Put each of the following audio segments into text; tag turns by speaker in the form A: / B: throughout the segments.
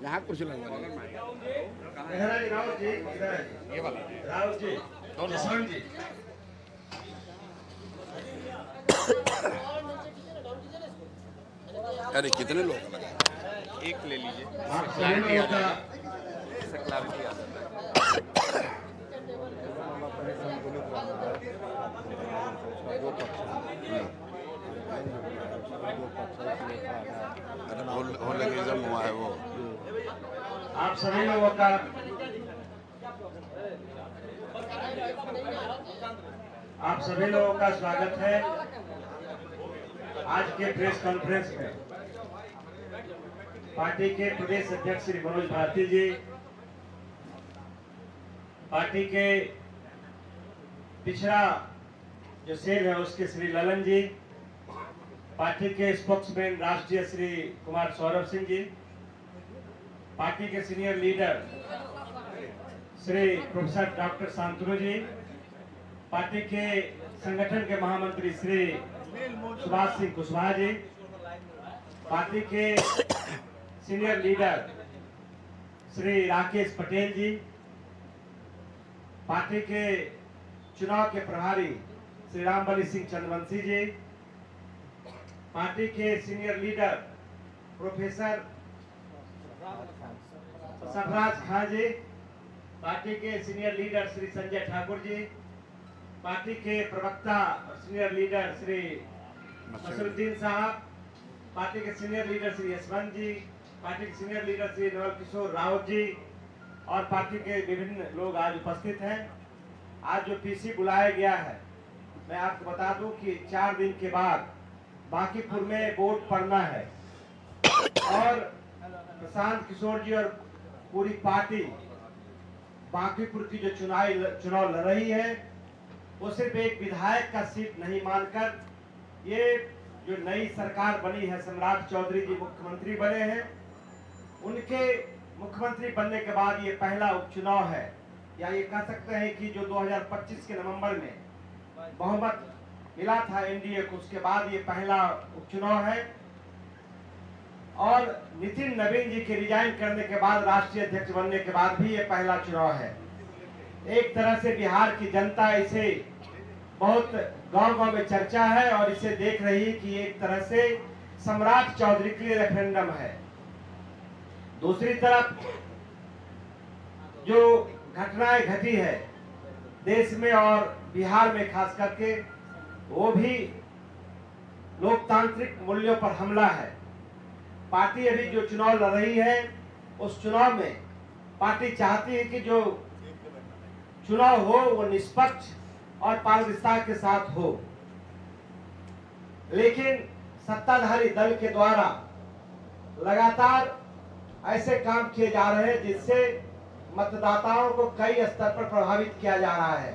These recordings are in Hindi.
A: यहाँ कुर्सी लगवा
B: राउत जी,
A: ये वाला
B: राउत जी, जसवंत जी,
A: अरे कितने लोग लगे?
C: एक ले लीजिए,
B: आप सभी लोगों का
C: इससे क्लैरिटी आ जाता है।
A: होलिज्म हुआ है वो।
B: आप सभी लोगों का स्वागत है आज के प्रेस कॉन्फ्रेंस में। पार्टी के प्रदेश अध्यक्ष श्री मनोज भारती जी, पार्टी के पिछड़ा जो सेल है उसके श्री ललन जी, पार्टी के स्पोक्समैन राष्ट्रीय श्री कुमार सौरभ सिंह जी, पार्टी के senior leader Shri professor doctor Shantanu ji, party के संगठन के महामंत्री श्री सुभाष सिंह कुशवाहा जी, पार्टी के senior leader Shri Rakesh Patel ji, party के चुनाव के प्रभारी श्री रामबली सिंह चंद्रवंशी जी, पार्टी के senior leader professor Sarfaraz Khan जी, पार्टी के senior leader Shri Sanjay Thakur ji, party के प्रवक्ता और सीनियर लीडर श्री नसरुद्दीन साहब, पार्टी के सीनियर लीडर श्री यशवंत जी, पार्टी के सीनियर लीडर श्री नवल किशोर रावत जी और पार्टी के विभिन्न लोग आज उपस्थित हैं। आज जो पीसी बुलाया गया है, मैं आपको बता दूं कि 4 दिन के बाद बांकीपुर में वोट पड़ना है और प्रशांत किशोर जी और पूरी पार्टी बांकीपुर की जो चुनाव लड़ रही है वो सिर्फ एक विधायक का सीट नहीं मानकर, ये जो नई सरकार बनी है, सम्राट चौधरी जी मुख्यमंत्री बने हैं, उनके मुख्यमंत्री बनने के बाद ये पहला उपचुनाव है, या ये कह सकते हैं कि जो 2025 के नवंबर में बहुमत मिला था एनडीए को, उसके बाद ये पहला उपचुनाव है। और नितिन नवीन जी के रिजाइन करने के बाद, राष्ट्रीय अध्यक्ष बनने के बाद भी ये पहला चुनाव है। एक तरह से बिहार की जनता इसे बहुत गांव-गांव में चर्चा है और इसे देख रही है कि एक तरह से सम्राट चौधरी के लिए रेफरेंडम है। दूसरी तरफ जो घटनाएं घटी है देश में और बिहार में खास करके, वो भी लोकतांत्रिक मूल्यों पर हमला है। पार्टी अभी जो चुनाव लड़ रही है उस चुनाव में पार्टी चाहती है कि जो चुनाव हो वो निष्पक्ष और पारदर्शिता के साथ हो, लेकिन सत्ताधारी दल के द्वारा लगातार ऐसे काम किए जा रहे हैं जिससे मतदाताओं को कई स्तर पर प्रभावित किया जा रहा है।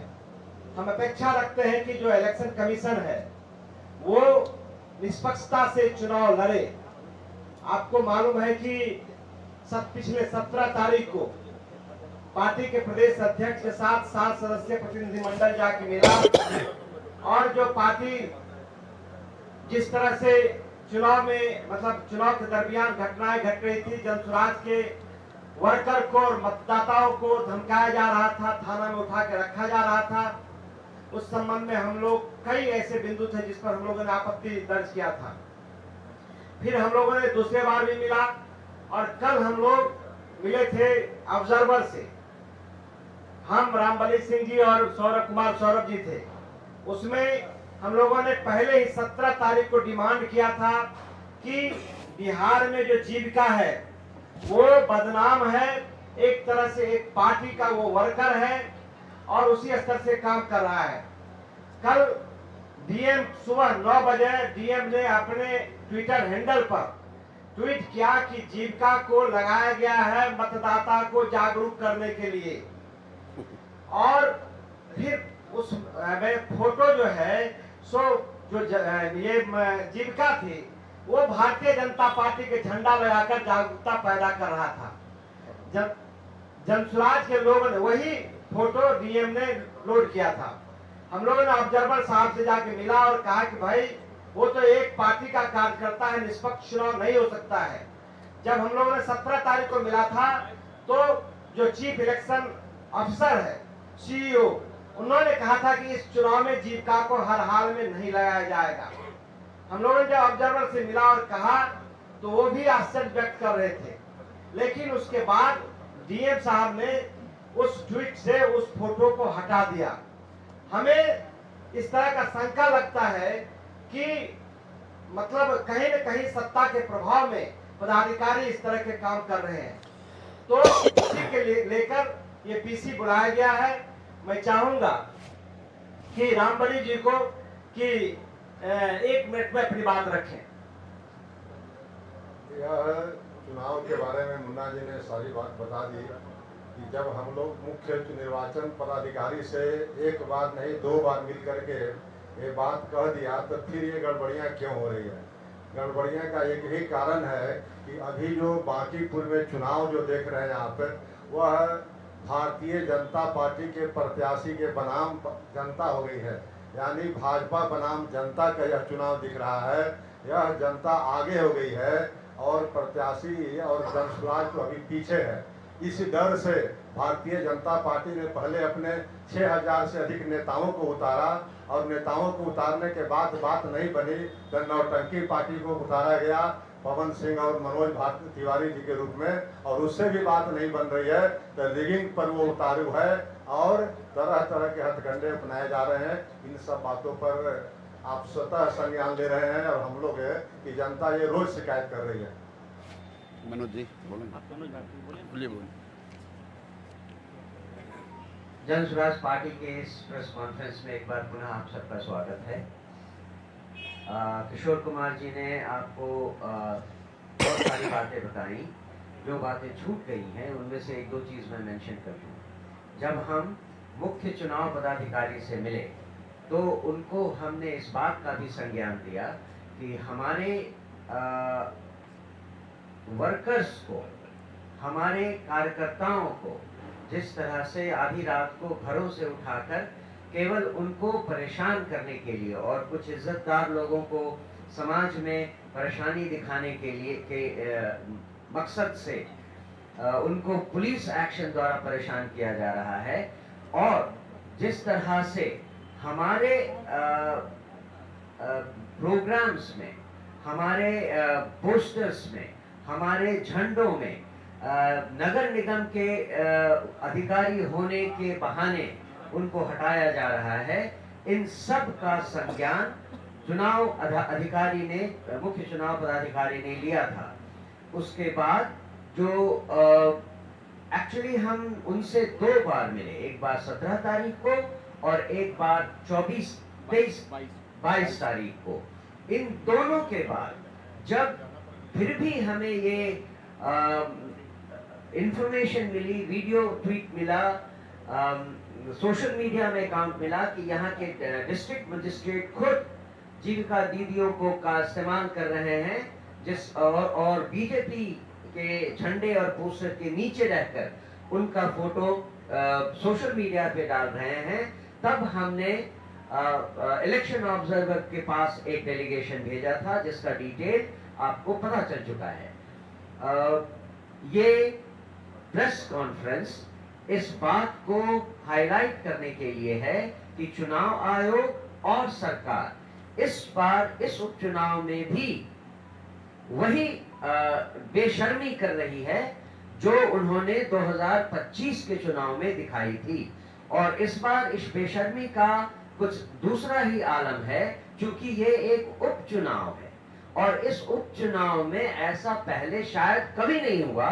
B: हम अपेक्षा रखते हैं कि जो इलेक्शन कमीशन है वो निष्पक्षता से चुनाव लड़े। आपको मालूम है कि पिछले 17 तारीख को पार्टी के प्रदेश अध्यक्ष के साथ 7 सदस्यीय प्रतिनिधिमंडल जाके मिला और जो पार्टी जिस तरह से चुनाव में, मतलब चुनाव के दरमियान घटनाएं घट रही थी, जनसुराज के वर्कर को और मतदाताओं को धमकाया जा रहा था, थाना में उठा के रखा जा रहा था, उस संबंध में हम लोग कई ऐसे बिंदु थे जिस पर हम लोगों ने आपत्ति दर्ज किया था। फिर हम लोगों ने दूसरे बार भी मिला और कल हम लोग मिले थे ऑब्जर्वर से, हम रामबली सिंह जी और सौरभ जी थे। उसमें हम लोगों ने पहले ही 17 तारीख को डिमांड किया था कि बिहार में जो जीविका है वो बदनाम है, एक तरह से एक पार्टी का वो वर्कर है और उसी स्तर से काम कर रहा है। कल डीएम सुबह 9 बजे डीएम ने अपने ट्विटर हैंडल पर ट्वीट किया कि जीविका को लगाया गया है मतदाता को जागरूक करने के लिए, और फिर उस फोटो जो है सो जो ये जीविका थी वो भारतीय जनता पार्टी के झंडा लगाकर जागरूकता पैदा कर रहा था। जब जनसुराज के लोगों ने वही फोटो डीएम ने लोड किया था। हम लोगों ने ऑब्जर्वर साहब से जाके मिला और कहा कि भाई वो तो एक पार्टी का कार्यकर्ता है, निष्पक्ष चुनाव नहीं हो सकता है। जब हम लोगों ने 17 तारीख को मिला था तो जो चीफ इलेक्शन अफसर है, सीईओ, उन्होंने कहा था कि इस चुनाव में जीविका को हर हाल में नहीं लगाया जाएगा। हम लोगों ने जब ऑब्जर्वर से मिला और कहा तो वो भी आश्चर्य व्यक्त कर रहे थे, लेकिन उसके बाद डीएम साहब ने उस ट्वीट से उस फोटो को हटा दिया। हमें इस तरह का शंका लगता है कि मतलब कहीं न कहीं सत्ता के प्रभाव में पदाधिकारी इस तरह के काम कर रहे हैं, तो इसी के लेकर ये पीसी बुलाया गया है। मैं चाहूंगा कि रामबली जी को कि 1 मिनट में अपनी बात रखें।
D: यह चुनाव के बारे में मुन्ना जी ने सारी बात बता दी कि जब हम लोग मुख्य निर्वाचन पदाधिकारी से एक बार नहीं 2 बार मिल करके ये बात कह दिया तो फिर ये गड़बड़ियाँ क्यों हो रही है। गड़बड़ियाँ का एक ही कारण है कि अभी जो बांकीपुर में चुनाव जो देख रहे हैं यहाँ पर, वह भारतीय जनता पार्टी के प्रत्याशी के बनाम जनता हो गई है, यानी भाजपा बनाम जनता का यह चुनाव दिख रहा है। यह जनता आगे हो गई है और प्रत्याशी और जनसुराज तो अभी पीछे है। इस डर से भारतीय जनता पार्टी ने पहले अपने 6000 से अधिक नेताओं को उतारा और नेताओं को उतारने के बाद बात नहीं बनी तो नौटंकी पार्टी को उतारा गया पवन सिंह और मनोज तिवारी जी के रूप में, और उससे भी बात नहीं बन रही है तो रिगिंग पर वो उतारू है और तरह तरह के हथकंडे अपनाए जा रहे हैं। इन सब बातों पर आप स्वतः संज्ञान ले रहे हैं और हम लोग है कि जनता ये रोज शिकायत कर रही है।
A: मनोज जी बोलेंगे।
E: जन स्वराज पार्टी के इस प्रेस कॉन्फ्रेंस में एक बार पुनः आप सबका स्वागत है। किशोर कुमार जी ने आपको बहुत सारी बातें बताई, जो बातें छूट गई हैं उनमें से 1-2 चीज़ मैं मेंशन कर दूँ। जब हम मुख्य चुनाव पदाधिकारी से मिले तो उनको हमने इस बात का भी संज्ञान दिया कि हमारे वर्कर्स को, हमारे कार्यकर्ताओं को जिस तरह से आधी रात को घरों से उठाकर केवल उनको परेशान करने के लिए और कुछ इज्जतदार लोगों को समाज में परेशानी दिखाने के लिए के मकसद से उनको पुलिस एक्शन द्वारा परेशान किया जा रहा है, और जिस तरह से हमारे प्रोग्राम्स में, हमारे पोस्टर्स में, हमारे झंडों में नगर निगम के अधिकारी होने के बहाने उनको हटाया जा रहा है, इन सब का संज्ञान चुनाव अधिकारी ने, मुख्य चुनाव पदाधिकारी ने लिया था। उसके बाद जो एक्चुअली हम उनसे 2 बार मिले, एक बार 17 तारीख को और एक बार 22 तारीख को। इन दोनों के बाद जब फिर भी हमें ये इंफॉर्मेशन मिली, वीडियो ट्वीट मिला, सोशल मीडिया में अकाउंट मिला कि यहाँ के डिस्ट्रिक्ट मजिस्ट्रेट खुद जीविका दीदियों को का इस्तेमाल कर रहे हैं, जिस और बीजेपी के झंडे और पोस्टर के नीचे रहकर उनका फोटो सोशल मीडिया पे डाल रहे हैं, तब हमने इलेक्शन ऑब्जर्वर के पास एक डेलीगेशन भेजा था जिसका डिटेल आपको पता चल चुका है। ये प्रेस कॉन्फ्रेंस इस बात को हाईलाइट करने के लिए है कि चुनाव आयोग और सरकार इस बार इस उपचुनाव में भी वही बेशर्मी कर रही है जो उन्होंने 2025 के चुनाव में दिखाई थी, और इस बार इस बेशर्मी का कुछ दूसरा ही आलम है, क्योंकि ये एक उपचुनाव है और इस उपचुनाव में ऐसा पहले शायद कभी नहीं हुआ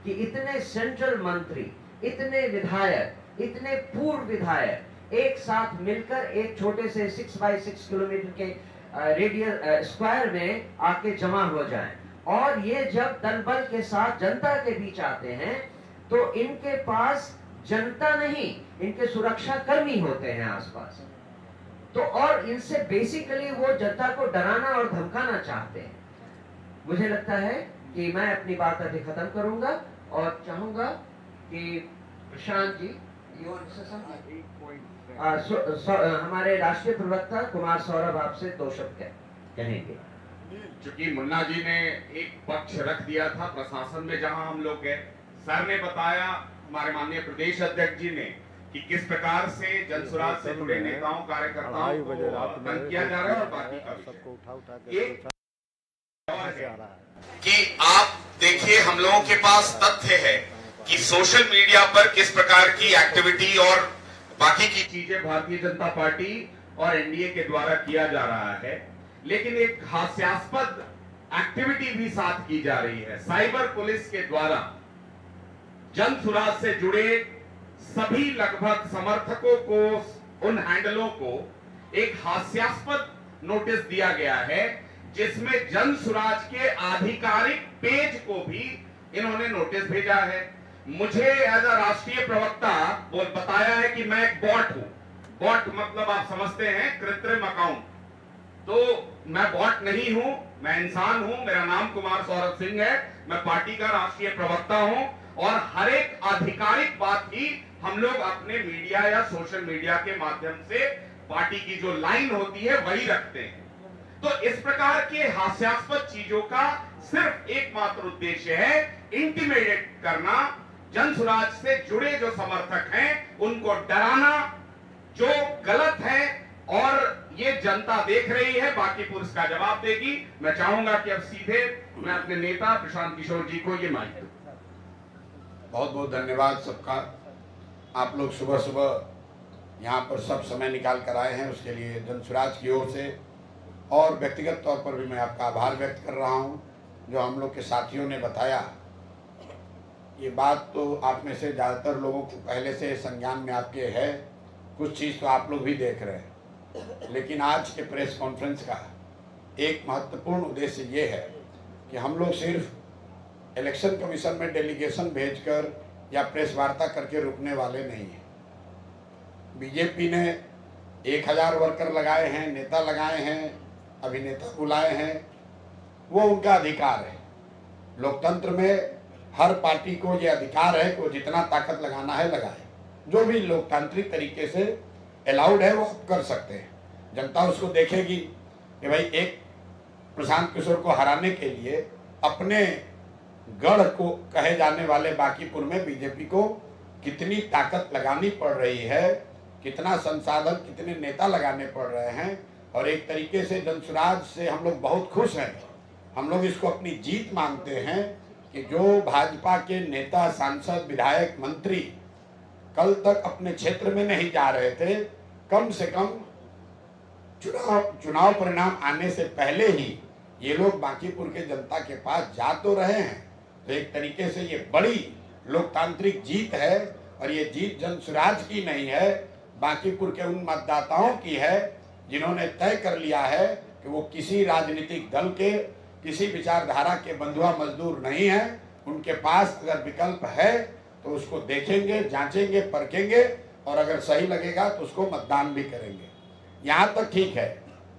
E: कि इतने सेंट्रल मंत्री, इतने विधायक, इतने पूर्व विधायक एक साथ मिलकर एक छोटे से 6x6 किलोमीटर के रेडियस स्क्वायर में आके जमा हो जाएं, और ये जब दल बल के साथ जनता के बीच आते हैं तो इनके पास जनता नहीं, इनके सुरक्षा कर्मी होते हैं आसपास, तो और इनसे बेसिकली वो जनता को डराना और धमकाना चाहते हैं। मुझे लगता है कि मैं अपनी बात अभी खत्म करूंगा और चाहूंगा कि प्रशांत जी हमारे राष्ट्रीय प्रवक्ता कुमार सौरभ आपसे 2 शब्द कहेंगे।
F: क्योंकि मुन्ना जी ने एक पक्ष रख दिया था प्रशासन में जहां हम लोग गए, सर ने बताया, हमारे माननीय प्रदेश अध्यक्ष जी ने, कि किस प्रकार से जनसुराज से जुड़े नेताओं कार्यकर्ताओं को तंग किया जा रहा है। और बाकी का कि आप देखिए, हम लोगों के पास तथ्य है कि सोशल मीडिया पर किस प्रकार की एक्टिविटी और बाकी की चीजें भारतीय जनता पार्टी और एनडीए के द्वारा किया जा रहा है, लेकिन एक हास्यास्पद एक्टिविटी भी साथ की जा रही है। साइबर पुलिस के द्वारा जनसुराज से जुड़े सभी लगभग समर्थकों को, उन हैंडलों को एक हास्यास्पद नोटिस दिया गया है, जिसमें जनसुराज के आधिकारिक पेज को भी इन्होंने नोटिस भेजा है। मुझे एज अ राष्ट्रीय प्रवक्ता बताया है कि मैं एक बॉट हूं। बॉट मतलब आप समझते हैं कृत्रिम अकाउंट। तो मैं बॉट नहीं हूं, मैं इंसान हूं। मेरा नाम कुमार सौरभ सिंह है, मैं पार्टी का राष्ट्रीय प्रवक्ता हूं और हर एक आधिकारिक बात ही हम लोग अपने मीडिया या सोशल मीडिया के माध्यम से पार्टी की जो लाइन होती है वही रखते हैं। तो इस प्रकार के हास्यास्पद चीजों का सिर्फ एकमात्र उद्देश्य है इंटिमिडेट करना, जनसुराज से जुड़े जो समर्थक हैं उनको डराना, जो गलत है और ये जनता देख रही है, बाकी पुलिस का जवाब देगी। मैं चाहूंगा कि अब सीधे मैं अपने नेता प्रशांत किशोर जी को ये माइक दूं।
A: बहुत बहुत धन्यवाद सबका। आप लोग सुबह सुबह यहाँ पर सब समय निकाल कर आए हैं, उसके लिए जनसुराज की ओर से और व्यक्तिगत तौर पर भी मैं आपका आभार व्यक्त कर रहा हूँ। जो हम लोग के साथियों ने बताया, ये बात तो आप में से ज़्यादातर लोगों को पहले से संज्ञान में आपके है, कुछ चीज़ तो आप लोग भी देख रहे हैं, लेकिन आज के प्रेस कॉन्फ्रेंस का एक महत्वपूर्ण उद्देश्य ये है कि हम लोग सिर्फ इलेक्शन कमीशन में डेलीगेशन भेजकर या प्रेस वार्ता करके रुकने वाले नहीं हैं। बीजेपी ने 1000 वर्कर लगाए हैं, नेता लगाए हैं, अभिनेता बुलाए हैं, वो उनका अधिकार है। लोकतंत्र में हर पार्टी को ये अधिकार है कि वो जितना ताकत लगाना है लगाए, जो भी लोकतांत्रिक तरीके से अलाउड है वो कर सकते हैं। जनता उसको देखेगी कि भाई एक प्रशांत किशोर को हराने के लिए अपने गढ़ को कहे जाने वाले बांकीपुर में बीजेपी को कितनी ताकत लगानी पड़ रही है, कितना संसाधन, कितने नेता लगाने पड़ रहे हैं। और एक तरीके से जनसुराज से हम लोग बहुत खुश हैं। हम लोग इसको अपनी जीत मानते हैं कि जो भाजपा के नेता, सांसद, विधायक, मंत्री कल तक अपने क्षेत्र में नहीं जा रहे थे, कम से कम चुनाव परिणाम आने से पहले ही ये लोग बांकीपुर के जनता के पास जा तो रहे हैं। तो एक तरीके से ये बड़ी लोकतांत्रिक जीत है और ये जीत जनसुराज की नहीं है, बांकीपुर के उन मतदाताओं की है जिन्होंने तय कर लिया है कि वो किसी राजनीतिक दल के, किसी विचारधारा के बंधुआ मजदूर नहीं है। उनके पास अगर विकल्प है तो उसको देखेंगे, जांचेंगे, परखेंगे और अगर सही लगेगा तो उसको मतदान भी करेंगे। यहाँ तक ठीक है,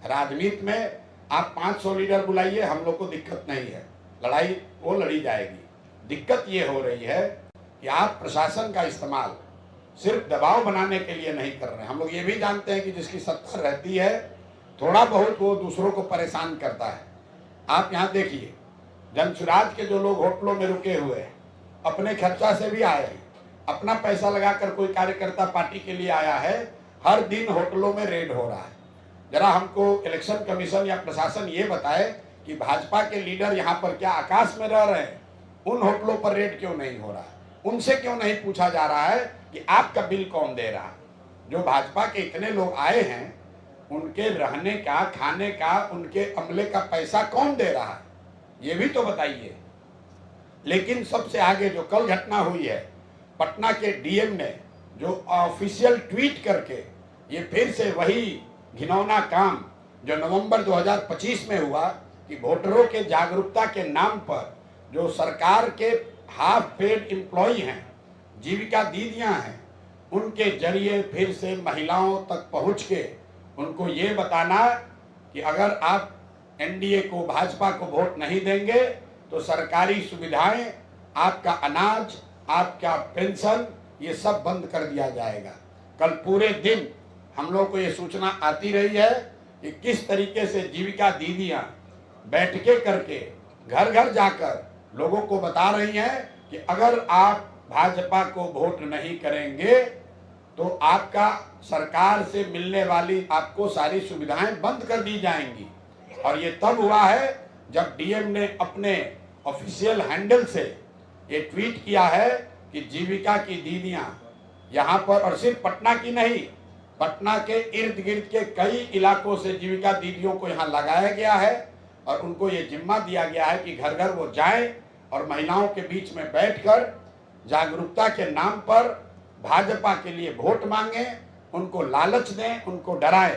A: राजनीति में आप 500 लीडर बुलाइए, हम लोग को दिक्कत नहीं है, लड़ाई वो लड़ी जाएगी। दिक्कत ये हो रही है कि आप प्रशासन का इस्तेमाल सिर्फ दबाव बनाने के लिए नहीं कर रहे हैं। हम लोग ये भी जानते हैं कि जिसकी सत्ता रहती है थोड़ा बहुत वो दूसरों को परेशान करता है। आप यहाँ देखिए, जनसुराज के जो लोग होटलों में रुके हुए हैं, अपने खर्चा से भी आए हैं, अपना पैसा लगाकर कोई कार्यकर्ता पार्टी के लिए आया है, हर दिन होटलों में रेड हो रहा है। जरा हमको इलेक्शन कमीशन या प्रशासन ये बताए कि भाजपा के लीडर यहाँ पर क्या आकाश में रह रहे हैं? उन होटलों पर रेड क्यों नहीं हो रहा है? उनसे क्यों नहीं पूछा जा रहा है कि आपका बिल कौन दे रहा है? जो भाजपा के इतने लोग आए हैं, उनके रहने का, खाने का, उनके अमले का पैसा कौन दे रहा है? ये भी तो बताइए। लेकिन सबसे आगे जो कल घटना हुई है, पटना के डीएम ने जो ऑफिशियल ट्वीट करके ये फिर से वही घिनौना काम जो नवंबर 2025 में हुआ कि वोटरों के जागरूकता के नाम पर जो सरकार के हाफ पेड एम्प्लॉई हैं, जीविका दीदियां हैं, उनके जरिए फिर से महिलाओं तक पहुंच के उनको ये बताना कि अगर आप एनडीए को, भाजपा को वोट नहीं देंगे तो सरकारी सुविधाएं, आपका अनाज, आपका पेंशन, ये सब बंद कर दिया जाएगा। कल पूरे दिन हम लोग को ये सूचना आती रही है कि किस तरीके से जीविका दीदियां बैठकें करके घर घर जाकर लोगों को बता रही हैं कि अगर आप भाजपा को वोट नहीं करेंगे तो आपका सरकार से मिलने वाली आपको सारी सुविधाएं बंद कर दी जाएंगी। और ये तब हुआ है जब डीएम ने अपने ऑफिशियल हैंडल से ये ट्वीट किया है कि जीविका की दीदियां यहाँ पर, और सिर्फ पटना की नहीं, पटना के इर्द गिर्द के कई इलाकों से जीविका दीदियों को यहाँ लगाया गया है और उनको ये जिम्मा दिया गया है कि घर घर वो जाएं और महिलाओं के बीच में बैठकर जागरूकता के नाम पर भाजपा के लिए वोट मांगे, उनको लालच दें, उनको डराएं।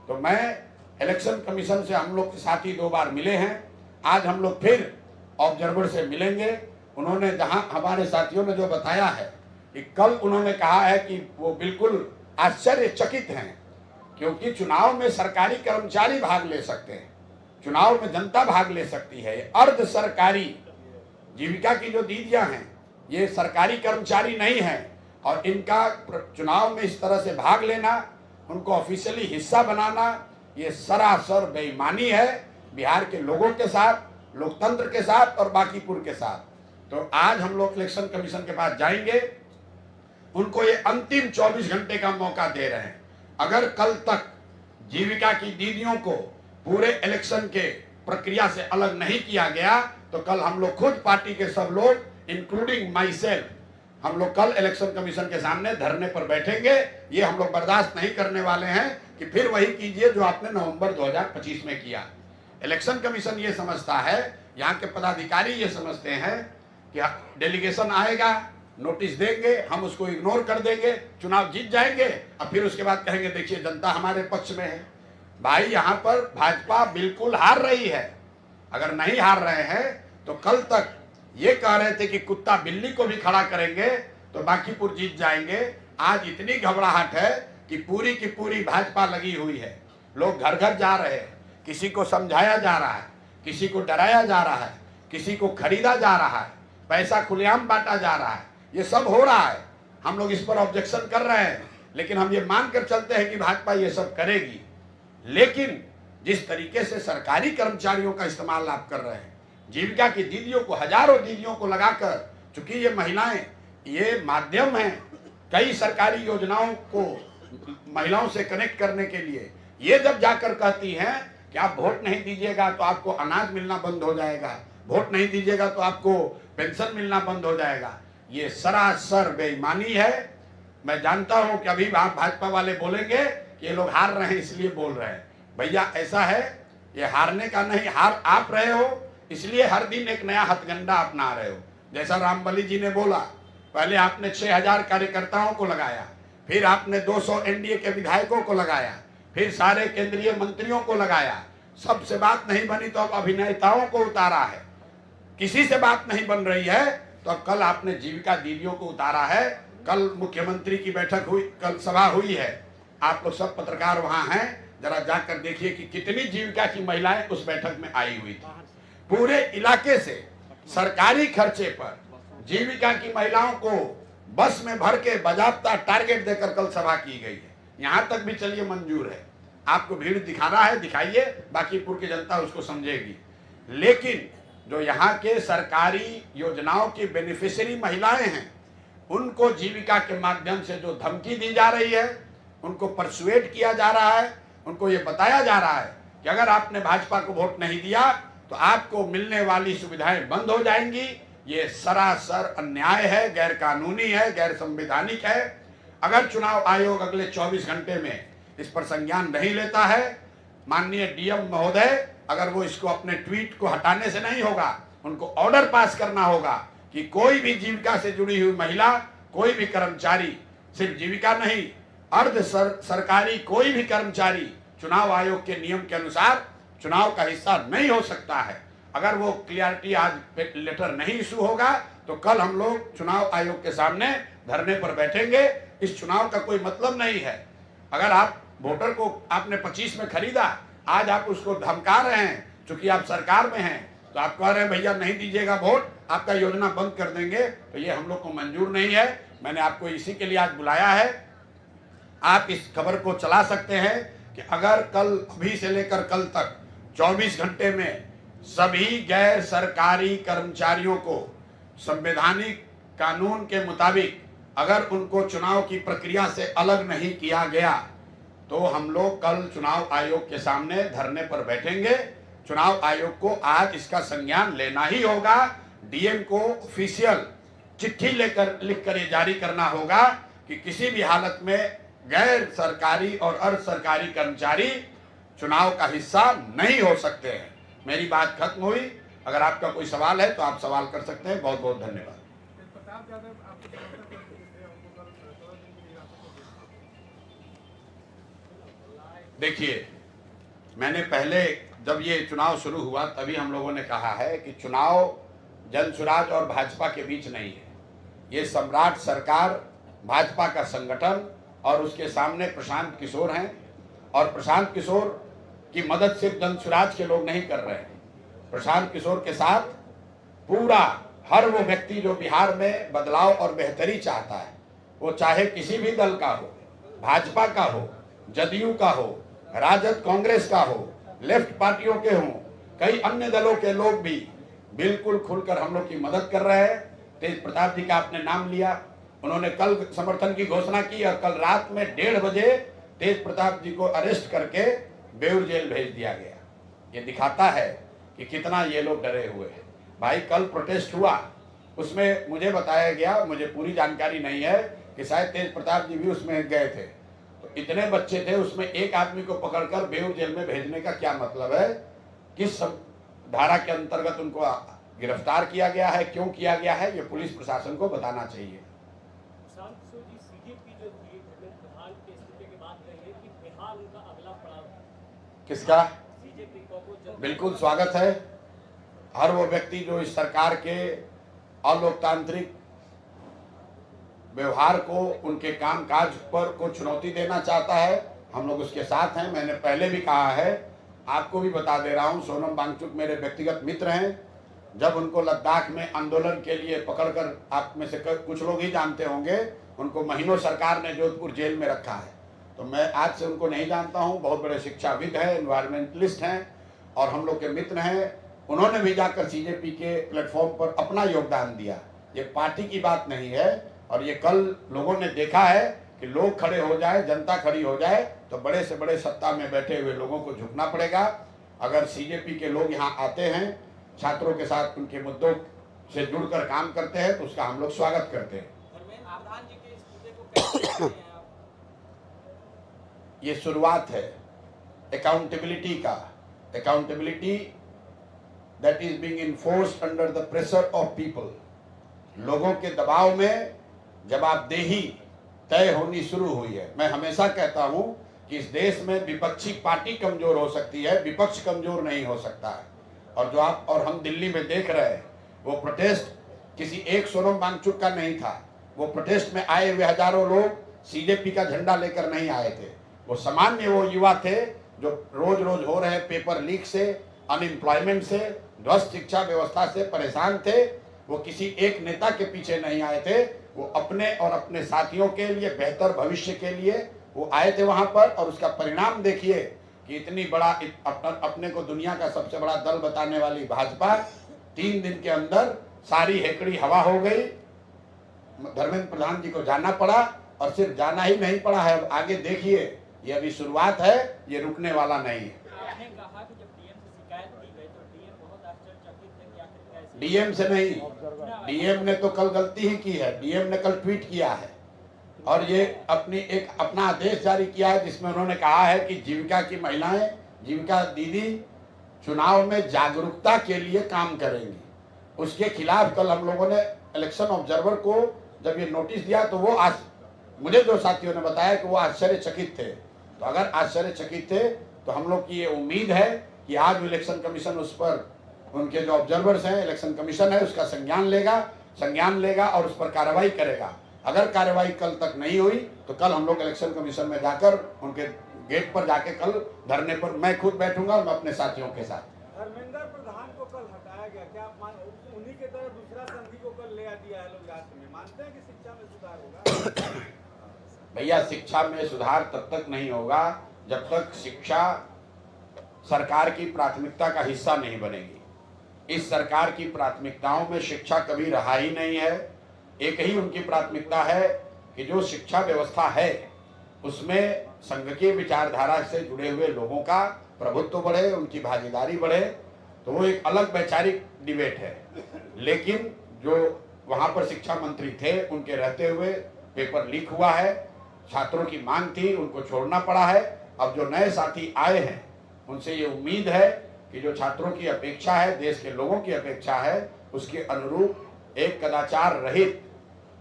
A: तो मैं इलेक्शन कमीशन से हम लोग के साथ ही 2 बार मिले हैं, आज हम लोग फिर ऑब्जर्वर से मिलेंगे। उन्होंने जहां हमारे साथियों ने जो बताया है कि कल उन्होंने कहा है कि वो बिल्कुल आश्चर्यचकित हैं, क्योंकि चुनाव में सरकारी कर्मचारी भाग ले सकते हैं, चुनाव में जनता भाग ले सकती है। अर्ध सरकारी जीविका की जो दीदियां हैं ये सरकारी कर्मचारी नहीं है और इनका चुनाव में इस तरह से भाग लेना, उनको ऑफिशियली हिस्सा बनाना, ये सरासर बेईमानी है बिहार के लोगों के साथ, लोकतंत्र के साथ और बांकीपुर के साथ। तो आज हम लोग इलेक्शन कमीशन के पास जाएंगे, उनको ये अंतिम 24 घंटे का मौका दे रहे हैं। अगर कल तक जीविका की दीदियों को पूरे इलेक्शन के प्रक्रिया से अलग नहीं किया गया तो कल हम लोग खुद पार्टी के सब लोग इंक्लूडिंग माई सेल्फ, हम लोग कल इलेक्शन कमीशन के सामने धरने पर बैठेंगे। ये हम लोग बर्दाश्त नहीं करने वाले हैं कि फिर वही कीजिए जो आपने नवंबर 2025 में किया। इलेक्शन कमीशन ये समझता है, यहाँ के पदाधिकारी ये समझते हैं कि डेलीगेशन आएगा, नोटिस देंगे, हम उसको इग्नोर कर देंगे, चुनाव जीत जाएंगे और फिर उसके बाद कहेंगे देखिए जनता हमारे पक्ष में है। भाई यहाँ पर भाजपा बिल्कुल हार रही है। अगर नहीं हार रहे हैं तो कल तक ये कह रहे थे कि कुत्ता बिल्ली को भी खड़ा करेंगे तो बांकीपुर जीत जाएंगे। आज इतनी घबराहट है कि पूरी की पूरी भाजपा लगी हुई है। लोग घर घर जा रहे हैं, किसी को समझाया जा रहा है, किसी को डराया जा रहा है, किसी को खरीदा जा रहा है, पैसा खुलेआम बांटा जा रहा है, ये सब हो रहा है। हम लोग इस पर ऑब्जेक्शन कर रहे हैं, लेकिन हम ये मान कर चलते हैं कि भाजपा ये सब करेगी। लेकिन जिस तरीके से सरकारी कर्मचारियों का इस्तेमाल आप कर रहे हैं, जीविका की दीदियों को, हजारों दीदियों को लगाकर, चूंकि ये महिलाएं ये माध्यम हैं कई सरकारी योजनाओं को महिलाओं से कनेक्ट करने के लिए, ये जब जाकर कहती हैं कि आप वोट नहीं दीजिएगा तो आपको अनाज मिलना बंद हो जाएगा, वोट नहीं दीजिएगा तो आपको पेंशन मिलना बंद हो जाएगा, ये सरासर बेईमानी है। मैं जानता हूं कि अभी आप भाजपा वाले बोलेंगे कि ये लोग हार रहे हैं इसलिए बोल रहे हैं। भैया ऐसा है, ये हारने का नहीं, हार आप रहे हो इसलिए हर दिन एक नया हथगंडा अपना रहे हो। जैसा रामबली जी ने बोला, पहले आपने 6000 कार्यकर्ताओं को लगाया, फिर आपने 200 एनडीए के विधायकों को लगाया, फिर सारे केंद्रीय मंत्रियों को लगाया, सबसे बात नहीं बनी तो अब अभिनेताओं को उतारा है, किसी से बात नहीं बन रही है तो अब कल आपने जीविका दीदियों को उतारा है। कल मुख्यमंत्री की बैठक हुई, कल सभा हुई है, आप लोग सब पत्रकार वहां हैं, जरा जाकर देखिए कि कितनी जीविका की महिलाएं उस बैठक में आई हुई थी। पूरे इलाके से सरकारी खर्चे पर जीविका की महिलाओं को बस में भर के बाजाबता टारगेट देकर कल सभा की गई है। यहां तक भी चलिए मंजूर है, आपको भीड़ दिखाना है दिखाइए, बांकीपुर की जनता उसको समझेगी। लेकिन जो यहाँ के सरकारी योजनाओं की बेनिफिशियरी महिलाएं हैं, उनको जीविका के माध्यम से जो धमकी दी जा रही है, उनको परसुएट किया जा रहा है, उनको ये बताया जा रहा है कि अगर आपने भाजपा को वोट नहीं दिया तो आपको मिलने वाली सुविधाएं बंद हो जाएंगी। ये सरासर अन्याय है, गैर कानूनी है, गैर संवैधानिक है। अगर चुनाव आयोग अगले 24 घंटे में इस पर संज्ञान नहीं लेता है, माननीय डीएम महोदय, अगर वो इसको अपने ट्वीट को हटाने से नहीं होगा, उनको ऑर्डर पास करना होगा कि कोई भी जीविका से जुड़ी हुई महिला, कोई भी कर्मचारी, सिर्फ जीविका नहीं, अर्ध सरकारी कोई भी कर्मचारी चुनाव आयोग के नियम के अनुसार चुनाव का हिस्सा नहीं हो सकता है। अगर वो क्लियरिटी आज लेटर नहीं इशू होगा तो कल हम लोग चुनाव आयोग के सामने धरने पर बैठेंगे। इस चुनाव का कोई मतलब नहीं है। अगर आप वोटर को आपने 25 में खरीदा, आज आप उसको धमका रहे हैं, चूंकि आप सरकार में हैं तो आप कह रहे हैं भैया नहीं दीजिएगा वोट, आपका योजना बंद कर देंगे, तो ये हम लोग को मंजूर नहीं है। मैंने आपको इसी के लिए आज बुलाया है। आप इस खबर को चला सकते हैं कि अगर कल अभी से लेकर कल तक 24 घंटे में सभी गैर सरकारी कर्मचारियों को संवैधानिक कानून के मुताबिक अगर उनको चुनाव की प्रक्रिया से अलग नहीं किया गया तो हम लोग कल चुनाव आयोग के सामने धरने पर बैठेंगे। चुनाव आयोग को आज इसका संज्ञान लेना ही होगा। डीएम को ऑफिशियल चिट्ठी लिखकर ये जारी करना होगा कि किसी भी हालत में गैर सरकारी और अर्ध सरकारी कर्मचारी चुनाव का हिस्सा नहीं हो सकते हैं। मेरी बात खत्म हुई। अगर आपका कोई सवाल है तो आप सवाल कर सकते हैं। बहुत बहुत धन्यवाद। देखिए, मैंने पहले जब ये चुनाव शुरू हुआ तभी हम लोगों ने कहा है कि चुनाव जनसुराज और भाजपा के बीच नहीं है। ये सम्राट सरकार भाजपा का संगठन और उसके सामने प्रशांत किशोर हैं और प्रशांत किशोर की मदद सिर्फ जनसुराज के लोग नहीं कर रहे हैं। प्रशांत किशोर के साथ पूरा हर वो व्यक्ति जो बिहार में बदलाव और बेहतरी चाहता है, वो चाहे किसी भी दल का हो, भाजपा का हो, जदयू का हो, राजद कांग्रेस का हो, लेफ्ट पार्टियों के हों, कई अन्य दलों के लोग भी बिल्कुल खुलकर हम लोग की मदद कर रहे हैं। तेज प्रताप जी का आपने नाम लिया, उन्होंने कल समर्थन की घोषणा की और कल रात में 1:30 बजे तेज प्रताप जी को अरेस्ट करके बेउर जेल भेज दिया गया। ये दिखाता है कि कितना ये लोग डरे हुए हैं। भाई कल प्रोटेस्ट हुआ, उसमें मुझे बताया गया, मुझे पूरी जानकारी नहीं है कि शायद तेज प्रताप जी भी उसमें गए थे। तो इतने बच्चे थे, उसमें एक आदमी को पकड़कर बेउर जेल में भेजने का क्या मतलब है? किस धारा के अंतर्गत उनको गिरफ्तार किया गया है, क्यों किया गया है, ये पुलिस प्रशासन को बताना चाहिए। किसका? बिल्कुल स्वागत है। हर वो व्यक्ति जो इस सरकार के अलोकतांत्रिक व्यवहार को, उनके कामकाज पर को चुनौती देना चाहता है, हम लोग उसके साथ हैं। मैंने पहले भी कहा है, आपको भी बता दे रहा हूं, सोनम वांगचुक मेरे व्यक्तिगत मित्र हैं। जब उनको लद्दाख में आंदोलन के लिए पकड़कर, आप में से कुछ लोग ही जानते होंगे, उनको महीनों सरकार ने जोधपुर जेल में रखा है। तो मैं आज से उनको नहीं जानता हूं, बहुत बड़े शिक्षाविद हैं, एनवायरमेंटलिस्ट हैं और हम लोग के मित्र हैं। उन्होंने भी जाकर सीजेपी के प्लेटफॉर्म पर अपना योगदान दिया। ये पार्टी की बात नहीं है और ये कल लोगों ने देखा है कि लोग खड़े हो जाए, जनता खड़ी हो जाए तो बड़े से बड़े सत्ता में बैठे हुए लोगों को झुकना पड़ेगा। अगर सीजेपी के लोग यहाँ आते हैं, छात्रों के साथ उनके मुद्दों से जुड़कर काम करते हैं तो उसका हम लोग स्वागत करते हैं। ये शुरुआत है अकाउंटेबिलिटी का। Accountability that is being enforced under the pressure of people. लोगों के दबाव में जब आप देही तय होनी शुरू हुई है। मैं हमेशा कहता हूं कि इस देश में विपक्षी पार्टी कमजोर हो सकती है, विपक्ष कमजोर नहीं हो सकता है। और जो आप और हम दिल्ली में देख रहे हैं, वो प्रोटेस्ट किसी एक सोनम वांगचुक का नहीं था। वो प्रोटेस्ट में आए हुए हजारों लोग सीजेपी का झंडा लेकर नहीं आए थे। वो सामान्य वो युवा थे जो रोज रोज हो रहे पेपर लीक से, अनएम्प्लॉयमेंट से, ध्वस्त शिक्षा व्यवस्था से परेशान थे। वो किसी एक नेता के पीछे नहीं आए थे, वो अपने और अपने साथियों के लिए, बेहतर भविष्य के लिए वो आए थे वहां पर। और उसका परिणाम देखिए कि इतनी बड़ा अपने को दुनिया का सबसे बड़ा दल बताने वाली भाजपा 3 दिन के अंदर सारी हेकड़ी हवा हो गई। धर्मेंद्र प्रधान जी को जाना पड़ा और सिर्फ जाना ही नहीं पड़ा है, अब आगे देखिए, ये अभी शुरुआत है, ये रुकने वाला नहीं है। डीएम से नहीं, डीएम ने तो कल गलती ही की है। डीएम ने कल ट्वीट किया है और ये अपना आदेश जारी किया है जिसमें उन्होंने कहा है कि जीविका की महिलाएं, जीविका दीदी चुनाव में जागरूकता के लिए काम करेंगी। उसके खिलाफ कल हम लोगों ने इलेक्शन ऑब्जर्वर को जब ये नोटिस दिया तो वो मुझे जो साथियों ने बताया कि वो आश्चर्यचकित थे। तो अगर आश्चर्यचकित थे तो हम लोग की ये उम्मीद है कि आज इलेक्शन कमीशन उस पर, उनके जो ऑब्जर्वर्स हैं, इलेक्शन कमीशन है, उसका संज्ञान लेगा और उस पर कार्रवाई करेगा। अगर कार्रवाई कल तक नहीं हुई तो कल हम लोग इलेक्शन कमीशन में जाकर उनके गेट पर जाके कल धरने पर मैं खुद बैठूंगा, मैं अपने साथियों के साथ।
G: धर्मेंद्र प्रधान को कल हटाया गया, क्या आप उन्हीं के तरह दूसरा संघी को कल ले दिया है लोग रात में? मानते हैं कि शिक्षा में सुधार होगा?
A: भैया, शिक्षा में सुधार तब तक नहीं होगा जब तक शिक्षा सरकार की प्राथमिकता का हिस्सा नहीं बनेगी। इस सरकार की प्राथमिकताओं में शिक्षा कभी रहा ही नहीं है। एक ही उनकी प्राथमिकता है कि जो शिक्षा व्यवस्था है उसमें संघ की विचारधारा से जुड़े हुए लोगों का प्रभुत्व बढ़े, उनकी भागीदारी बढ़े। तो वो एक अलग वैचारिक डिबेट है। लेकिन जो वहाँ पर शिक्षा मंत्री थे उनके रहते हुए पेपर लीक हुआ है, छात्रों की मांग थी, उनको छोड़ना पड़ा है। अब जो नए साथी आए हैं उनसे ये उम्मीद है कि जो छात्रों की अपेक्षा है, देश के लोगों की अपेक्षा है, उसके अनुरूप एक कदाचार रहित,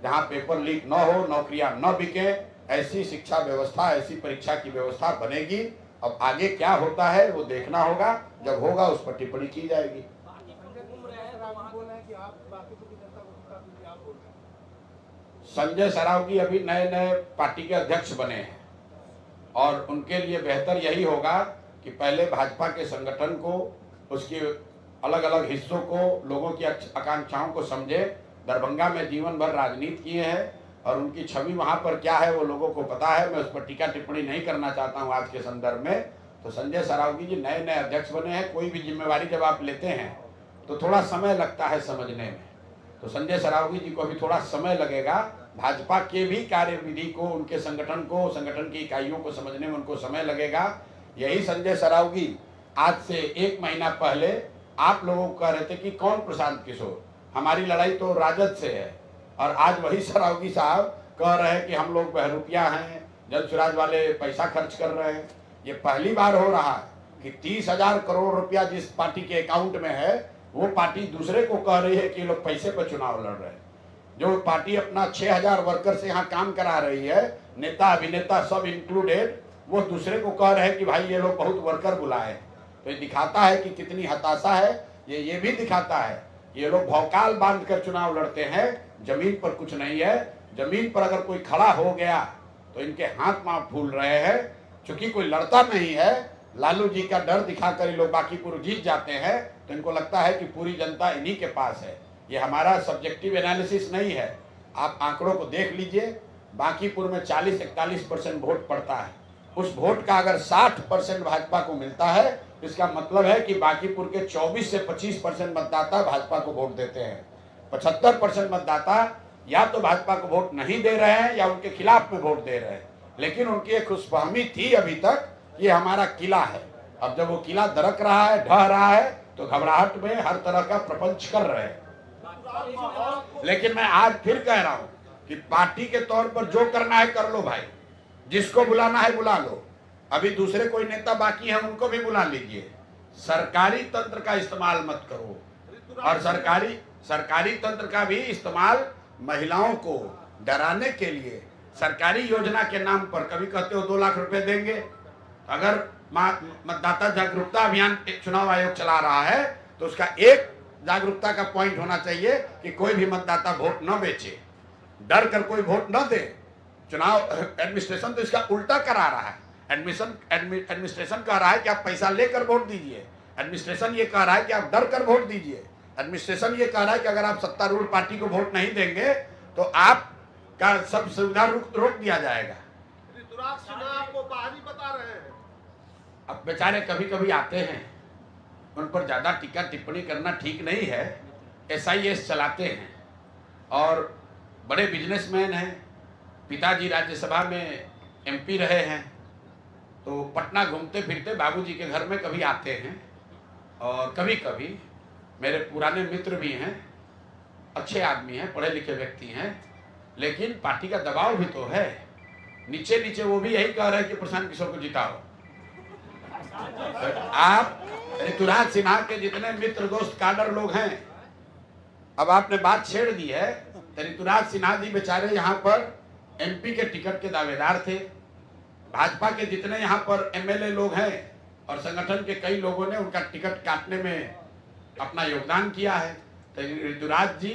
A: जहाँ पेपर लीक न हो, नौकरियां न बिके, ऐसी शिक्षा व्यवस्था, ऐसी परीक्षा की व्यवस्था बनेगी। अब आगे क्या होता है वो देखना होगा, जब होगा उस पर टिप्पणी की जाएगी। संजय सरावगी अभी नए नए पार्टी के अध्यक्ष बने हैं और उनके लिए बेहतर यही होगा कि पहले भाजपा के संगठन को, उसके अलग अलग हिस्सों को, लोगों की आकांक्षाओं को समझे। दरभंगा में जीवन भर राजनीति किए हैं और उनकी छवि वहां पर क्या है वो लोगों को पता है। मैं उस पर टीका टिप्पणी नहीं करना चाहता हूं आज के संदर्भ में। तो संजय सरावगी जी नए नए अध्यक्ष बने हैं। कोई भी जिम्मेवारी जब आप लेते हैं तो थोड़ा समय लगता है समझने में। तो संजय सरावगी जी को अभी थोड़ा समय लगेगा। भाजपा के भी कार्यविधि को, उनके संगठन को, संगठन की इकाइयों को समझने में उनको समय लगेगा। यही संजय सरावगी आज से 1 महीना पहले आप लोगों को कह रहे थे कि कौन प्रशांत किशोर, हमारी लड़ाई तो राजद से है। और आज वही सरावगी साहब कह रहे हैं कि हम लोग बहरूपिया हैं, जनसुराज वाले पैसा खर्च कर रहे हैं। ये पहली बार हो रहा है कि 30,000 करोड़ रुपया जिस पार्टी के अकाउंट में है वो पार्टी दूसरे को कह रही है कि लोग पैसे पर चुनाव लड़ रहे हैं। जो पार्टी अपना 6,000 वर्कर से यहाँ काम करा रही है, नेता अभिनेता सब इंक्लूडेड, वो दूसरे को कह रहे हैं कि भाई ये लोग बहुत वर्कर बुलाए। तो ये दिखाता है कि कितनी हताशा है। ये भी दिखाता है ये लोग भौकाल बांध कर चुनाव लड़ते हैं, जमीन पर कुछ नहीं है। जमीन पर अगर कोई खड़ा हो गया तो इनके हाथ पांव फूल रहे हैं। चूंकि कोई लड़ता नहीं है, लालू जी का डर दिखाकर ये लोग बांकीपुर जीत जाते हैं, तो इनको लगता है कि पूरी जनता इन्हीं के पास है। ये हमारा सब्जेक्टिव एनालिसिस नहीं है। आप आंकड़ों को देख लीजिए। बांकीपुर में 40-41% वोट पड़ता है। उस वोट का अगर 60% भाजपा को मिलता है, इसका मतलब है कि बांकीपुर के 24 से 25% मतदाता भाजपा को वोट देते हैं। 75% मतदाता या तो भाजपा को वोट नहीं दे रहे हैं या उनके खिलाफ में वोट दे रहे हैं। लेकिन उनकी एक खुशफहमी थी अभी तक, ये हमारा किला है। अब जब वो किला दरक रहा है, ढह रहा है, तो घबराहट में हर तरह का प्रपंच कर रहे हैं। लेकिन मैं आज फिर कह रहा हूं कि पार्टी के तौर पर जो करना है कर लो भाई, जिसको बुलाना है बुला लो। अभी दूसरे कोई नेता बाकी है, उनको भी बुला लीजिए। सरकारी तंत्र का इस्तेमाल मत करो। और सरकारी तंत्र का भी इस्तेमाल महिलाओं को डराने के लिए, सरकारी योजना के नाम पर कभी कहते हो 2 लाख रुपए देंगे। अगर मतदाता जागरूकता अभियान चुनाव आयोग चला रहा है तो उसका एक जागरूकता का पॉइंट होना चाहिए कि कोई भी मतदाता वोट न बेचे, डर कर कोई वोट न दे। चुनाव एडमिनिस्ट्रेशन तो इसका उल्टा करा रहा है। एडमिनिस्ट्रेशन कह रहा है कि आप पैसा लेकर वोट दीजिए। एडमिनिस्ट्रेशन ये कह रहा है कि आप डर कर वोट दीजिए। एडमिनिस्ट्रेशन ये कह रहा है कि अगर आप सत्तारूढ़ पार्टी को वोट नहीं देंगे तो आपका सब सुविधा रोक दिया जाएगा।
D: आपको बाहरी बता रहे हैं।
A: अब बेचारे कभी कभी आते हैं, उन पर ज़्यादा टीका टिप्पणी करना ठीक नहीं है। SIS चलाते हैं और बड़े बिजनेसमैन हैं। पिताजी राज्यसभा में MP रहे हैं, तो पटना घूमते फिरते बाबूजी के घर में कभी आते हैं। और कभी कभी मेरे पुराने मित्र भी हैं, अच्छे आदमी हैं, पढ़े लिखे व्यक्ति हैं, लेकिन पार्टी का दबाव भी तो है। नीचे नीचे वो भी यही कह रहे हैं कि प्रशांत किशोर को जिताओ। आप ऋतुराज सिन्हा के जितने मित्र दोस्त काडर लोग हैं, अब आपने बात छेड़ दी है। तो ऋतुराज सिन्हा जी बेचारे यहाँ पर MP के टिकट के दावेदार थे। भाजपा के जितने यहाँ पर MLA लोग हैं और संगठन के कई लोगों ने उनका टिकट काटने में अपना योगदान किया है। तो ऋतुराज जी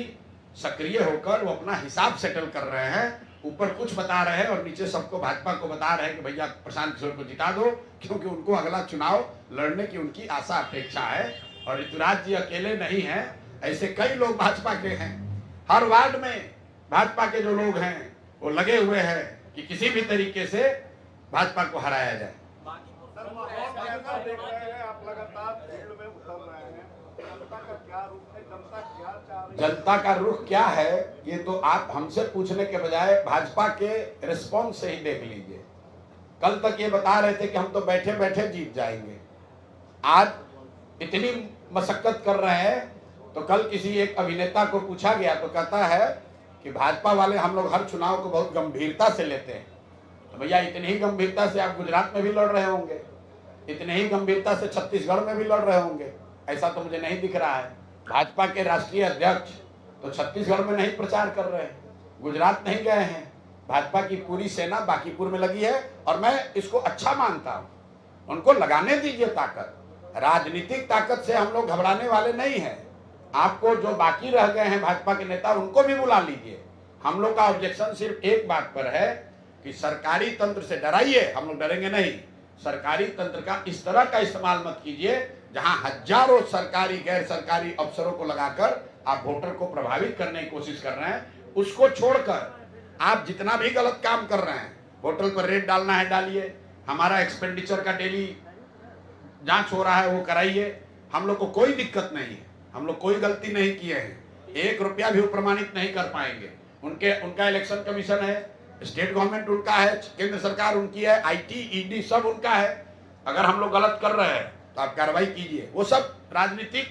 A: सक्रिय होकर वो अपना हिसाब सेटल कर रहे हैं। ऊपर कुछ बता रहे हैं और नीचे सबको, भाजपा को बता रहे हैं कि भैया प्रशांत किशोर को जिता दो, क्योंकि उनको अगला चुनाव लड़ने की उनकी आशा अपेक्षा है। और ऋतुराज जी अकेले नहीं हैं, ऐसे कई लोग भाजपा के हैं। हर वार्ड में भाजपा के जो लोग हैं वो लगे हुए हैं कि किसी भी तरीके से भाजपा को हराया जाए।
G: आप लगातार फील्ड में उतर रहे हैं, जनता का क्या क्या रुख है, जनता क्या चाह रही है?
A: जनता का रुख क्या है ये तो आप हमसे पूछने के बजाय भाजपा के रिस्पॉन्स से ही देख लीजिए। कल तक ये बता रहे थे कि हम तो बैठे बैठे जीत जाएंगे, आज इतनी मशक्कत कर रहे हैं। तो कल किसी एक अभिनेता को पूछा गया तो कहता है कि भाजपा वाले हम लोग हर चुनाव को बहुत गंभीरता से लेते हैं। तो भैया इतनी ही गंभीरता से आप गुजरात में भी लड़ रहे होंगे, इतने ही गंभीरता से छत्तीसगढ़ में भी लड़ रहे होंगे, ऐसा तो मुझे नहीं दिख रहा है। भाजपा के राष्ट्रीय अध्यक्ष तो छत्तीसगढ़ में नहीं प्रचार कर रहे हैं, गुजरात नहीं गए हैं। भाजपा की पूरी सेना बांकीपुर में लगी है और मैं इसको अच्छा मानता हूं। उनको लगाने दीजिए ताकत, राजनीतिक ताकत से हम लोग घबराने वाले नहीं हैं। आपको जो बाकी रह गए हैं भाजपा के नेता उनको भी बुला लीजिए। हम लोग का ऑब्जेक्शन सिर्फ एक बात पर है कि सरकारी तंत्र से डराइए, हम लोग डरेंगे नहीं। सरकारी तंत्र का इस तरह का इस्तेमाल मत कीजिए जहां हजारों सरकारी गैर सरकारी अफसरों को लगाकर आप वोटर को प्रभावित करने की कोशिश कर रहे हैं। उसको छोड़कर आप जितना भी गलत काम कर रहे हैं, होटल पर रेट डालना है डालिए, हमारा एक्सपेंडिचर का डेली जांच हो रहा है वो कराइए, हम लोग को कोई दिक्कत नहीं है। हम लोग कोई गलती नहीं किए हैं, 1 रुपया भी प्रमाणित नहीं कर पाएंगे। उनका इलेक्शन कमीशन है, स्टेट गवर्नमेंट उनका है, केंद्र सरकार उनकी है, IT ED सब उनका है। अगर हम लोग गलत कर रहे हैं तो आप कार्रवाई कीजिए, वो सब राजनीतिक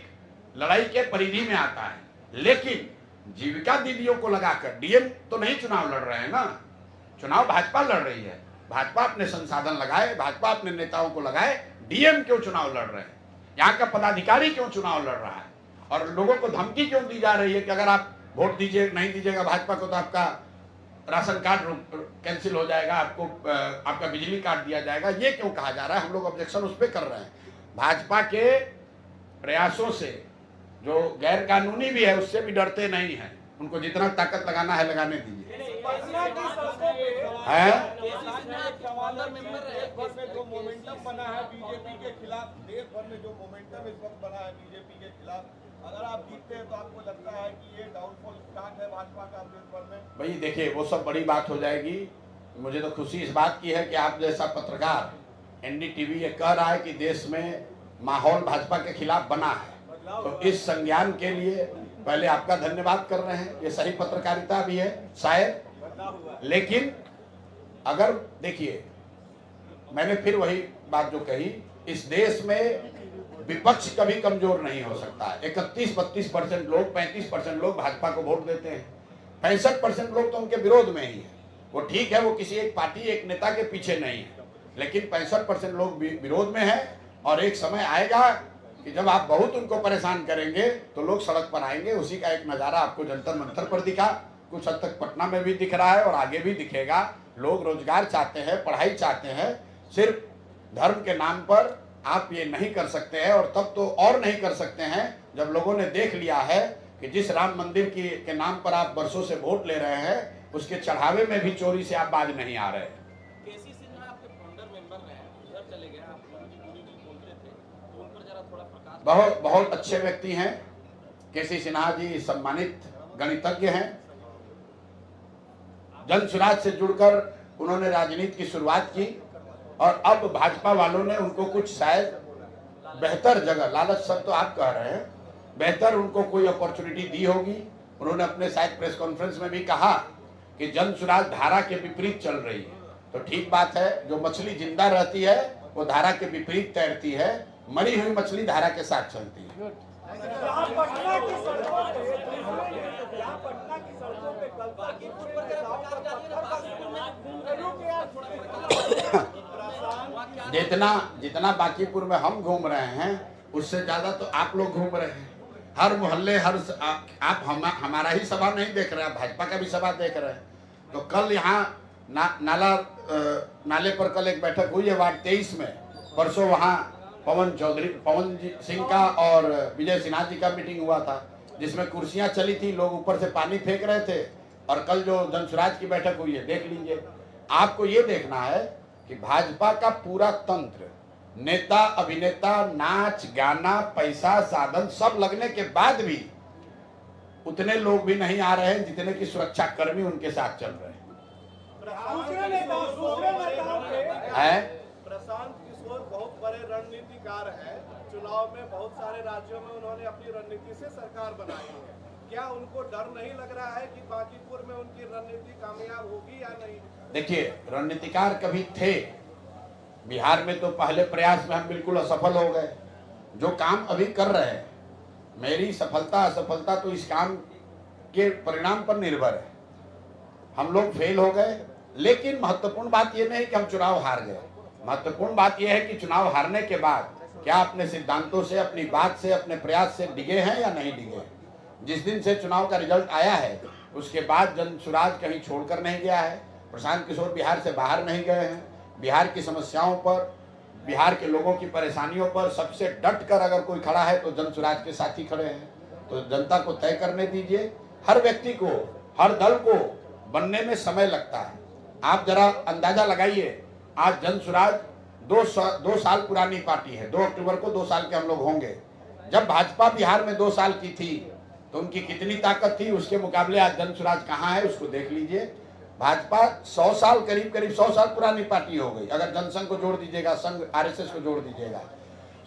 A: लड़ाई के परिधि में आता है। लेकिन जीविका दीदियों को लगाकर DM तो नहीं चुनाव लड़ रहे हैं ना, चुनाव भाजपा लड़ रही है। भाजपा अपने संसाधन लगाए, भाजपा अपने नेताओं को लगाए, DM क्यों चुनाव लड़ रहे हैं? यहाँ का पदाधिकारी क्यों चुनाव लड़ रहा है? और लोगों को धमकी क्यों दी जा रही है कि अगर आप वोट दीजिए नहीं दीजिएगा भाजपा को तो आपका राशन कार्ड कैंसिल हो जाएगा, आपका बिजली काट दिया जाएगा। ये क्यों कहा जा रहा है? हम लोग ऑब्जेक्शन उस पर कर रहे हैं। भाजपा के प्रयासों से जो गैर कानूनी भी है उससे भी डरते नहीं हैं। उनको जितना ताकत लगाना है लगाने दीजिए। है
G: जो मोमेंटम बना है बीजेपी के खिलाफ, देश भर में जो मोमेंटम इस वक्त बना है बीजेपी के खिलाफ, अगर आप जीतते हैं तो आपको लगता है कि ये डाउनफॉल स्टार्ट है भाजपा का देश भर में?
A: भाई देखिए वो सब बड़ी बात हो जाएगी। मुझे तो खुशी इस बात की है कि आप जैसा पत्रकार NDTV ये कह रहा है कि देश में माहौल भाजपा के खिलाफ बना है, तो इस संज्ञान के लिए पहले आपका धन्यवाद कर रहे हैं। ये सही पत्रकारिता भी है शायद। लेकिन अगर देखिए मैंने फिर वही बात जो कही, इस देश में विपक्ष कभी कमजोर नहीं हो सकता है। 31-32% लोग, 35% लोग भाजपा को वोट देते हैं, 65% लोग तो उनके विरोध में ही है। वो ठीक है, वो किसी एक पार्टी एक नेता के पीछे नहीं है, लेकिन 65% लोग विरोध में हैं। और एक समय आएगा कि जब आप बहुत उनको परेशान करेंगे तो लोग सड़क पर आएंगे। उसी का एक नज़ारा आपको जंतर मंतर पर दिखा, कुछ हद तक पटना में भी दिख रहा है और आगे भी दिखेगा। लोग रोजगार चाहते हैं, पढ़ाई चाहते हैं, सिर्फ धर्म के नाम पर आप ये नहीं कर सकते हैं। और तब तो और नहीं कर सकते हैं जब लोगों ने देख लिया है कि जिस राम मंदिर के नाम पर आप बरसों से वोट ले रहे हैं उसके चढ़ावे में भी चोरी से आप बाज नहीं आ रहे हैं।
H: केसी सिन्हा आपके फाउंडर मेंबर रहे, उधर चले गए, आप बोलते थे तो उन पर जरा थोड़ा प्रकाश।
A: बहुत अच्छे व्यक्ति हैं केसी सिन्हा जी, सम्मानित गणितज्ञ हैं। जन स्वराज से जुड़कर उन्होंने राजनीति की शुरुआत की और अब भाजपा वालों ने उनको कुछ शायद बेहतर जगह, लालच सब तो आप कह रहे हैं, बेहतर उनको कोई अपॉर्चुनिटी दी होगी। उन्होंने अपने शायद प्रेस कॉन्फ्रेंस में भी कहा कि जन स्वराज धारा के विपरीत चल रही है। तो ठीक बात है, जो मछली जिंदा रहती है वो धारा के विपरीत तैरती है, मरी हुई मछली धारा के साथ चलती है। जितना बांकीपुर में हम घूम रहे हैं उससे ज्यादा तो आप लोग घूम रहे हैं। हर मोहल्ले आप हमारा ही सभा नहीं देख रहे हैं, भाजपा का भी सभा देख रहे हैं। तो कल यहाँ नाले पर कल एक बैठक हुई है वार्ड 23 में। परसों वहाँ पवन सिंह का और विजय सिन्हा जी का मीटिंग हुआ था जिसमें कुर्सियां चली थी, लोग ऊपर से पानी फेंक रहे थे। और कल जो जन स्वराज की बैठक हुई है देख लीजिए। आपको ये देखना है कि भाजपा का पूरा तंत्र, नेता अभिनेता, नाच गाना, पैसा साधन सब लगने के बाद भी उतने लोग भी नहीं आ रहे हैं जितने की सुरक्षा कर्मी उनके साथ चल रहे हैं।
G: प्रशांत किशोर बहुत बड़े रणनीतिकार हैं, चुनाव में बहुत सारे राज्यों में उन्होंने अपनी रणनीति से सरकार बनाई है। क्या उनको डर नहीं लग रहा है कि बांकीपुर में उनकी रणनीति कामयाब होगी या नहीं?
A: देखिए, रणनीतिकार कभी थे बिहार में, तो पहले प्रयास में हम बिल्कुल असफल हो गए। जो काम अभी कर रहे हैं, मेरी सफलता असफलता तो इस काम के परिणाम पर निर्भर है। हम लोग फेल हो गए, लेकिन महत्वपूर्ण बात यह नहीं कि हम चुनाव हार गए। महत्वपूर्ण बात यह है कि चुनाव हारने के बाद क्या अपने सिद्धांतों से, अपनी बात से, अपने प्रयास से डिगे हैं या नहीं डिगे। जिस दिन से चुनाव का रिजल्ट आया है उसके बाद जन सुराज कहीं छोड़कर नहीं गया है। प्रशांत किशोर बिहार से बाहर नहीं गए हैं। बिहार की समस्याओं पर, बिहार के लोगों की परेशानियों पर सबसे डट कर अगर कोई खड़ा है तो जन सुराज के साथ ही खड़े हैं। तो जनता को तय करने दीजिए। हर व्यक्ति को, हर दल को बनने में समय लगता है। आप जरा अंदाजा लगाइए, आज जन सुराज 2 साल पुरानी पार्टी है। 2 अक्टूबर को 2 साल के हम लोग होंगे। जब भाजपा बिहार में 2 साल की थी तो उनकी कितनी ताकत थी, उसके मुकाबले आज जन सुराज कहाँ है उसको देख लीजिए। भाजपा 100 साल, करीब 100 साल पुरानी पार्टी हो गई। अगर जनसंघ को जोड़ दीजिएगा, संघ आरएसएस को जोड़ दीजिएगा,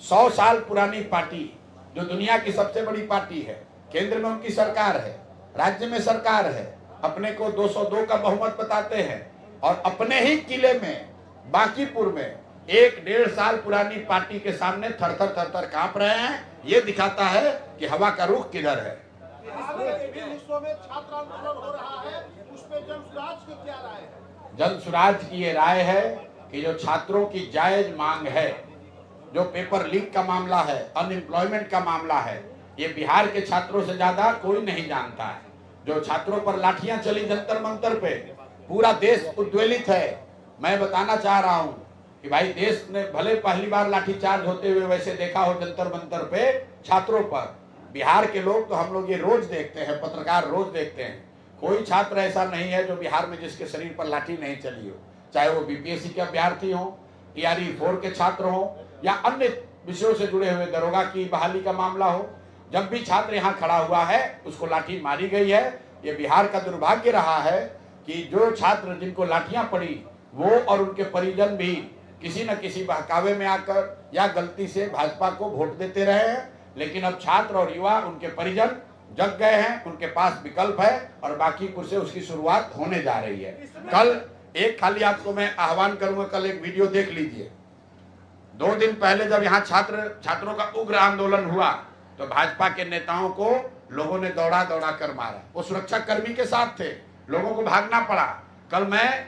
A: 100 साल पुरानी पार्टी जो दुनिया की सबसे बड़ी पार्टी है। केंद्र में उनकी सरकार है, राज्य में सरकार है, अपने को 202 का बहुमत बताते हैं और अपने ही किले में बांकीपुर में 1-1.5 साल पुरानी पार्टी के सामने थर थर कांप रहे हैं। ये दिखाता है कि हवा का रुख किधर है।
G: विश्व में छात्र आंदोलन हो रहा है, उस पे जन सुराज की क्या राय है?
A: जन सुराज की ये राय है कि जो छात्रों की जायज मांग है, जो पेपर लीक का मामला है, अनएम्प्लॉयमेंट का मामला है, ये बिहार के छात्रों से ज्यादा कोई नहीं जानता है। जो छात्रों पर लाठियां चली जंतर मंतर पे, पूरा देश उद्वेलित है। मैं बताना चाह रहा हूं कि भाई, देश ने भले पहली बार लाठीचार्ज होते हुए वैसे देखा हो जंतर मंतर पे छात्रों पर। बिहार के लोग तो हम लोग ये रोज देखते हैं, पत्रकार रोज देखते हैं। कोई छात्र ऐसा नहीं है जो बिहार में जिसके शरीर पर लाठी नहीं चली हो, चाहे वो बीपीएससी के अभ्यर्थी हो, टीआरई 4 के छात्र हो या अन्य विषयों से जुड़े हुए दरोगा की बहाली का मामला हो। जब भी छात्र यहाँ खड़ा हुआ है उसको लाठी मारी गई है। ये बिहार का दुर्भाग्य रहा है कि जो छात्र जिनको लाठियां पड़ी वो और उनके परिजन भी किसी न किसी बहकावे में आकर या गलती से भाजपा को वोट देते रहे हैं। लेकिन अब छात्र और युवा, उनके परिजन जग गए हैं, उनके पास विकल्प है और बांकीपुर से उसकी शुरुआत होने जा रही है। कल एक खाली आपको मैं आह्वान करूंगा, कल एक वीडियो देख लीजिए। 2 दिन पहले जब यहाँ छात्रों का उग्र आंदोलन हुआ तो भाजपा के नेताओं को लोगों ने दौड़ा कर मारा। वो सुरक्षा कर्मी के साथ थे, लोगों को भागना पड़ा। कल मैं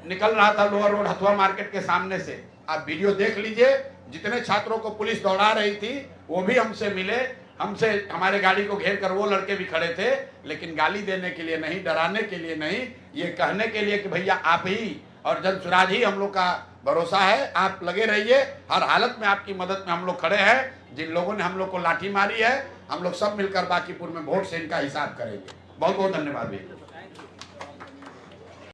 A: निकल रहा था लोअर रोड हथुआ मार्केट के सामने से, आप वीडियो देख लीजिए। जितने छात्रों को पुलिस दौड़ा रही थी वो भी हमसे मिले, हमसे हमारे गाड़ी को घेर कर वो लड़के भी खड़े थे, लेकिन गाली देने के लिए नहीं, डराने के लिए नहीं, ये कहने के लिए कि भैया आप ही और जन सुराज ही हम लोग का भरोसा है, आप लगे रहिए, हर हालत में आपकी मदद में हम लोग खड़े हैं। जिन लोगों ने हम लोग को लाठी मारी है, हम लोग सब मिलकर बांकीपुर में वोट से इनका हिसाब करेंगे। बहुत बहुत धन्यवाद भैया।